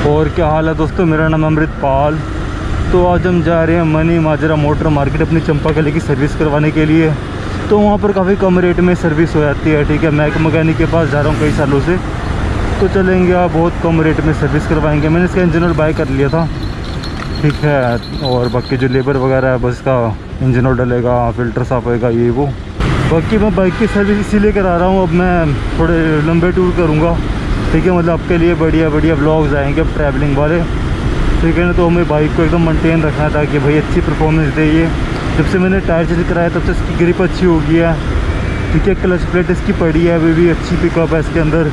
और क्या हाल है दोस्तों, मेरा नाम अमृतपाल। तो आज हम जा रहे हैं मनी माजरा मोटर मार्केट अपनी चंपाकली की सर्विस करवाने के लिए। तो वहाँ पर काफ़ी कम रेट में सर्विस हो जाती है। ठीक है, मैं एक मैकेनिक के पास जा रहा हूँ कई सालों से, तो चलेंगे आप, बहुत कम रेट में सर्विस करवाएंगे। मैंने इसका इंजन ऑयल बाय कर लिया था, ठीक है। और बाकी जो लेबर वगैरह है, बस इसका इंजन ऑयल डलेगा, फ़िल्टर साफ होएगा, ये वो। बाकी मैं बाइक की सर्विस इसीलिए करा रहा हूँ, अब मैं थोड़े लंबे टूर करूँगा, ठीक है। मतलब आपके लिए बढ़िया बढ़िया व्लॉग्स आएंगे अब ट्रैवलिंग वाले, ठीक है ना। तो हमें बाइक को एकदम मेंटेन रखना है ताकि भाई अच्छी परफॉर्मेंस दे। ये जब से मैंने टायर चेंज कराया तब से इसकी ग्रिप अच्छी हो गई है, ठीक है। क्लच प्लेट इसकी पड़ी है, अभी भी अच्छी पिकअप है इसके अंदर।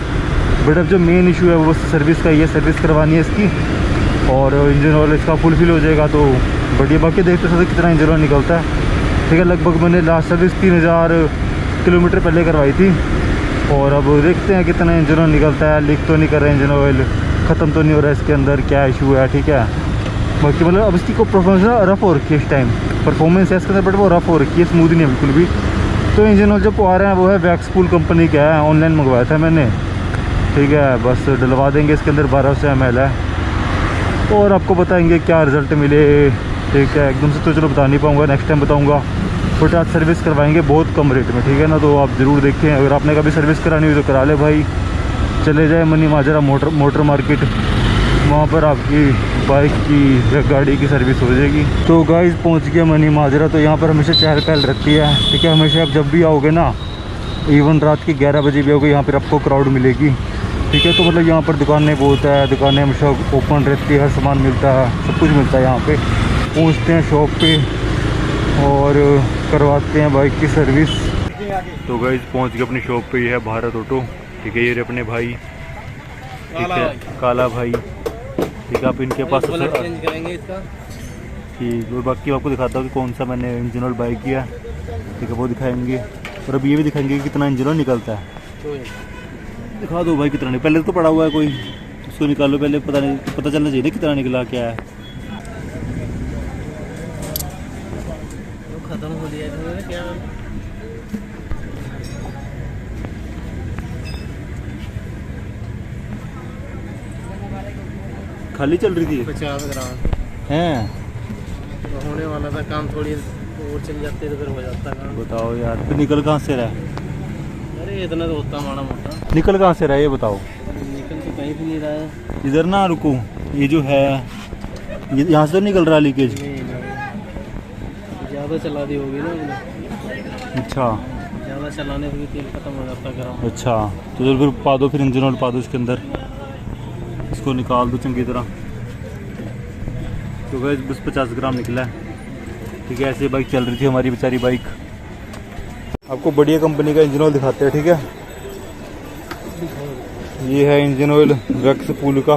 बट अब जो मेन इशू है वो सर्विस का ही है, सर्विस करवानी है इसकी, और इंजन ऑयल इसका फुलफिल हो जाएगा तो बढ़िया। बाकी देखते सकते कितना इंजन ऑयल निकलता है, ठीक है। लगभग मैंने लास्ट सर्विस 3000 किलोमीटर पहले करवाई थी, और अब देखते हैं कितना इंजन ऑयल निकलता है। लीक तो नहीं कर रहा है इंजन ऑयल, ख़त्म तो नहीं हो रहा है इसके अंदर, क्या इशू है, ठीक है। बाकी मतलब अब इसकी को परफॉर्मेंस रफ़ हो रखी है इस टाइम, परफॉर्मेंस है इसके अंदर, बट वो रफ़ हो रखी है, स्मूथ नहीं है बिल्कुल भी। तो इंजन ऑयल जो आ रहा है वो है वैक्सपूल कंपनी का है, ऑनलाइन मंगवाया था मैंने, ठीक है। बस डलवा देंगे, इसके अंदर 1200 ml है, और आपको बताएंगे क्या रिज़ल्ट मिले, ठीक है। एकदम से तो चलो बता नहीं पाऊँगा, नेक्स्ट टाइम बताऊँगा। बट आज सर्विस करवाएंगे बहुत कम रेट में, ठीक है ना। तो आप ज़रूर देखें, अगर आपने कभी सर्विस करानी हुई तो करा ले भाई। चले जाए मनी माजरा मोटर मार्केट, वहाँ पर आपकी बाइक की या गाड़ी की सर्विस हो जाएगी। तो गाइस पहुँच गया मनी माजरा। तो यहाँ पर हमेशा चहल पहल रहती है, ठीक है। हमेशा आप जब भी आओगे ना, इवन रात के 11 बजे भी आओगे, यहाँ पर आपको क्राउड मिलेगी, ठीक है। तो मतलब यहाँ पर दुकानें बहुत है, दुकानें हमेशा ओपन रहती है, हर सामान मिलता है, सब कुछ मिलता है यहाँ पे। पहुँचते हैं शॉप पे और करवाते हैं बाइक की सर्विस। तो गाइस पहुँच गए अपनी शॉप पे, ये है भारत ऑटो, ठीक है। ये अपने भाई, ठीक है, काला भाई, ठीक है। आप इनके पास चेंज करेंगे इसका, ठीक। और बाकी आपको दिखाता हूँ कि कौन सा मैंने इंजन ऑयल बाई किया, ठीक है, वो दिखाएंगे। और अब ये भी दिखाएंगे कि कितना इंजन ऑयल निकलता है। दिखा दो भाई कितना नहीं, पहले तो पड़ा हुआ है कोई, उसको निकालो पहले, पता चलना चाहिए कितना निकला क्या है। खत्म हो गया क्या? खाली चल रही थी 50 ग्राम हैं, तो होने वाला था काम, थोड़ी और चल जाते तो फिर हो जाता काम। बताओ यार, फिर निकल कहाँ से रहा है? अरे इतना तो होता माड़ा मोटा। निकल कहाँ से रहा है ये बताओ? निकल तो कहीं भी नहीं रहा है। इधर ना रुको, ये जो है यहाँ से तो निकल रहा है लीकेज। नहीं ज़्यादा चला दी होगी ना हमने। अच्छा, ज़्यादा चलाने से भी तेल खत्म हो जाता गर्म। अच्छा, तो फिर पा दो, फिर इंजन ऑयल पा दो इसके अंदर, इसको निकाल दो चंगी तरह। तो गैस बस 50 ग्राम निकला है, ठीक है। ऐसे बाइक चल रही थी हमारी बेचारी बाइक। आपको बढ़िया कंपनी का इंजन ऑयल दिखाते हैं, ठीक है। ये है इंजन ऑयल वैक्सपूल का,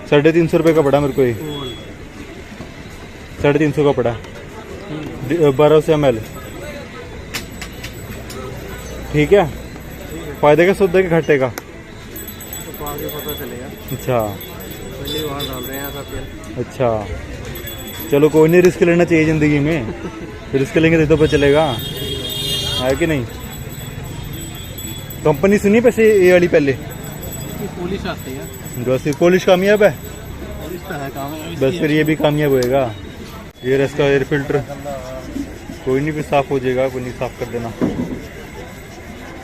350 रुपये का पड़ा मेरे को, ये 350 का पड़ा, 1200 ml, ठीक है। फायदे का सौदे के घाटे का तो आगे पता चलेगा। अच्छा, पहले वहाँ डाल रहे हैं ऐसा तेल। अच्छा, चलो कोई नहीं, रिस्क लेना चाहिए ज़िंदगी में, रिस्क लेंगे तो पता चलेगा, है कि नहीं। कंपनी सुनी पैसे ये वाली पहले, पुलिस आती है, बस पॉलिश कामयाब है, पुलिस तो है काम है। बस फिर ये भी कामयाब होएगा। ये रस्ता एयर फिल्टर, कोई नहीं, फिर साफ़ हो जाएगा, कोई नहीं, साफ़ कर देना।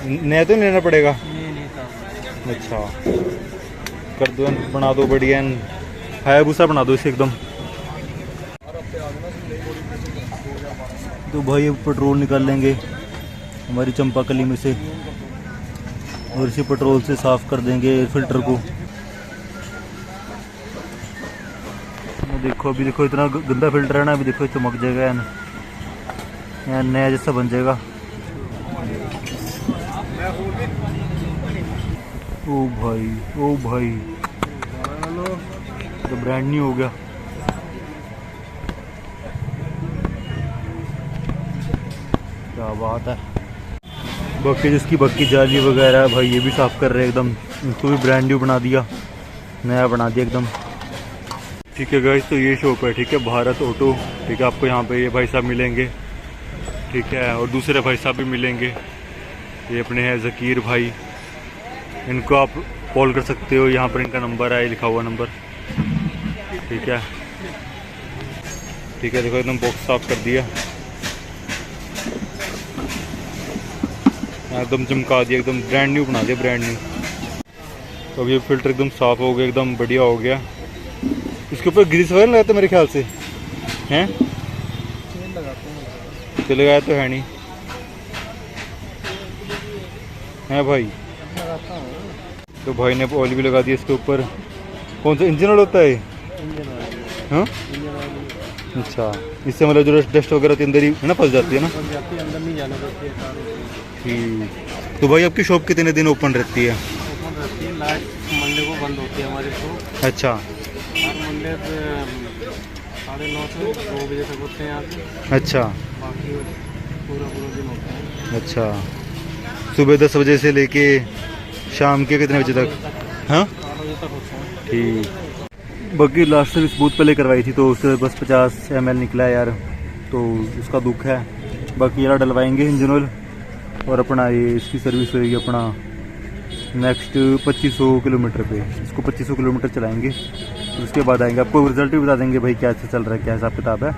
नया तो नहीं लेना पड़ेगा? नहीं था। अच्छा, कर दो, बना दो बढ़िया, हायाबुसा बना दो इसे एकदम। तो भाई पेट्रोल निकाल लेंगे हमारी चंपाकली में से, और इसी पेट्रोल से साफ़ कर देंगे एयर फिल्टर को। देखो, अभी देखो इतना गंदा फिल्टर है ना, अभी देखो चमक जाएगा यार, नया जैसा बन जाएगा। ओ भाई, ओ भाई, तो ब्रांड न्यू हो गया। क्या बात है। बाकी जिसकी बाकी जाली वगैरह है भाई, ये भी साफ़ कर रहे हैं एकदम, इसको भी ब्रांड न्यू बना दिया, नया बना दिया एकदम, ठीक है गाइस। तो ये शॉप है, ठीक है, भारत ऑटो, ठीक है। आपको यहाँ पे ये भाई साहब मिलेंगे, ठीक है, और दूसरे भाई साहब भी मिलेंगे, ये अपने हैं ज़कीर भाई। इनको आप कॉल कर सकते हो। यहाँ पर इनका नंबर है, लिखा हुआ नंबर। ठीक है, ठीक है। देखो एकदम बॉक्स साफ कर दिया, एकदम चमका दिया, एकदम ब्रांड न्यू बना दिया, ब्रांड न्यू। तो अब ये फिल्टर एकदम साफ़ हो गया, एकदम बढ़िया हो गया। इसके ऊपर ग्रीस वगैरह लगाते मेरे ख्याल से हैं, तो लगाया तो है नहीं है भाई। तो भाई ने ऑयल भी लगा दिया इसके ऊपर। कौन सा इंजन ऑयल होता है? हाँ, अच्छा। इससे मतलब जो डस्ट वगैरह अंदर ही है ना, फंस जाती है ना, अंदर नहीं जाने देती है। ठीक। तो भाई आपकी शॉप कितने दिन ओपन रहती है? ओपन रहती है, लास्ट मंडे को बंद होती है हमारी शॉप। अच्छा, हर मंडे 9:30 से 2 बजे तक होते हैं यहाँ पे। अच्छा, बाकी पूरा दिन होता है। अच्छा, सुबह 10 बजे से लेके शाम के कितने बजे तक? हाँ, 4 बजे तक होता है। ठीक। बाकी लास्ट सर्विस बूथ पहले करवाई थी तो उससे बस 50 ml निकला है यार, तो उसका दुख है। बाकी यार डलवाएंगे इंजन ऑयल और अपना ये इसकी सर्विस होएगी अपना नेक्स्ट 2500 किलोमीटर पे। इसको 2500 किलोमीटर चलाएंगे, तो उसके बाद आएंगे, आपको रिजल्ट भी बता देंगे भाई क्या से चल रहा है, क्या हिसाब किताब है।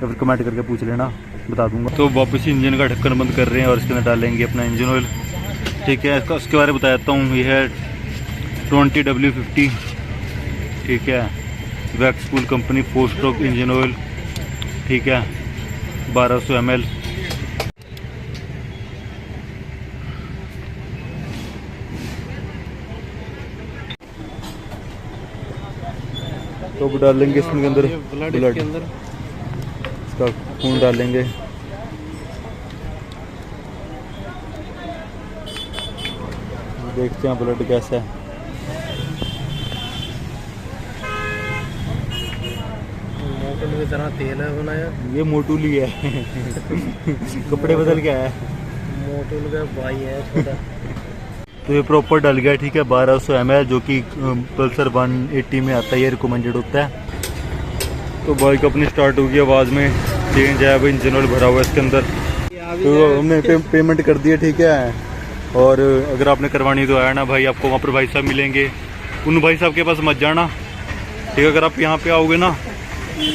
तो फिर कमेंट करके पूछ लेना, बता दूंगा। तो वापस इंजन का ढक्कन बंद कर रहे हैं और इसके अंदर डालेंगे अपना इंजन ऑयल। ठीक है, इसका उसके बारे में बता देता हूँ। ये है 20W50, ठीक है, वैक्सपूल कंपनी 4 स्ट्रोक इंजन ऑयल। ठीक है, 1200 ml। तो अब डालेंगे इसके अंदर ब्लड के अंदर इसका खून डालेंगे। देखते हैं ब्लड कैसा है। मोटूल की तरह तेल है बनाया। ये मोटूली है कपड़े बदल के आया है। मोटूल का भाई है छोटा। तो ये प्रॉपर डल गया। ठीक है, 1200 ml जो कि पल्सर 180 में आता है, ये रिकमेंडेड होता है। तो बाइक अपनी स्टार्ट होगी, आवाज़ में चेंज आया, भाई इंजन ऑयल भरा हुआ है इसके अंदर। तो हमने पेमेंट कर दिया। ठीक है, और अगर आपने करवानी तो आया ना भाई, आपको वहाँ पर भाई साहब मिलेंगे। उन भाई साहब के पास मत जाना, ठीक है। अगर आप यहाँ पे आओगे ना,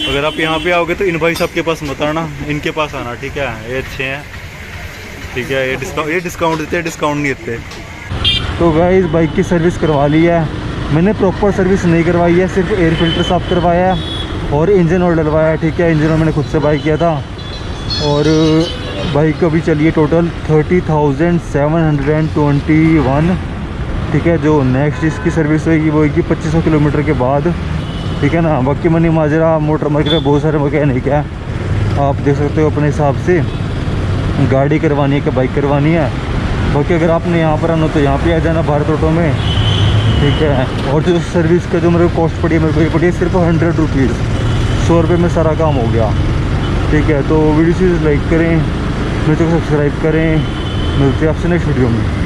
अगर आप यहाँ पे आओगे तो इन भाई साहब के पास मत आना, इनके पास आना। ठीक है, ये अच्छे हैं। ठीक है, ये डिस्काउंट देते हैं, डिस्काउंट नहीं देते। तो गाइस बाइक की सर्विस करवा ली है मैंने, प्रॉपर सर्विस नहीं करवाई है, सिर्फ एयर फिल्टर साफ करवाया है और इंजन ऑयल डलवाया है। ठीक है, इंजन ऑयल मैंने खुद से बाई किया था। और बाइक अभी चलिए टोटल 30,721। ठीक है, जो नेक्स्ट इसकी सर्विस होगी वो होगी 2500 किलोमीटर के बाद। ठीक है ना। बाकी मनी माजरा मोटर मार्केट में बहुत सारे मैकेनिक है, आप देख सकते हो अपने हिसाब से, गाड़ी करवानी है कि बाइक करवानी है। बाकी अगर आपने यहाँ पर आना तो यहाँ पे आ जाना भारत ऑटो में। ठीक है, और जो सर्विस का जो मेरे को कॉस्ट पड़ी है, मेरे को ये पड़ी है सिर्फ 100 रुपीज़, 100 रुपये में सारा काम हो गया। ठीक है, तो वीडियो से लाइक करें, मेरे को सब्सक्राइब करें। मिलते हैं आपसे नेक्स्ट वीडियो में।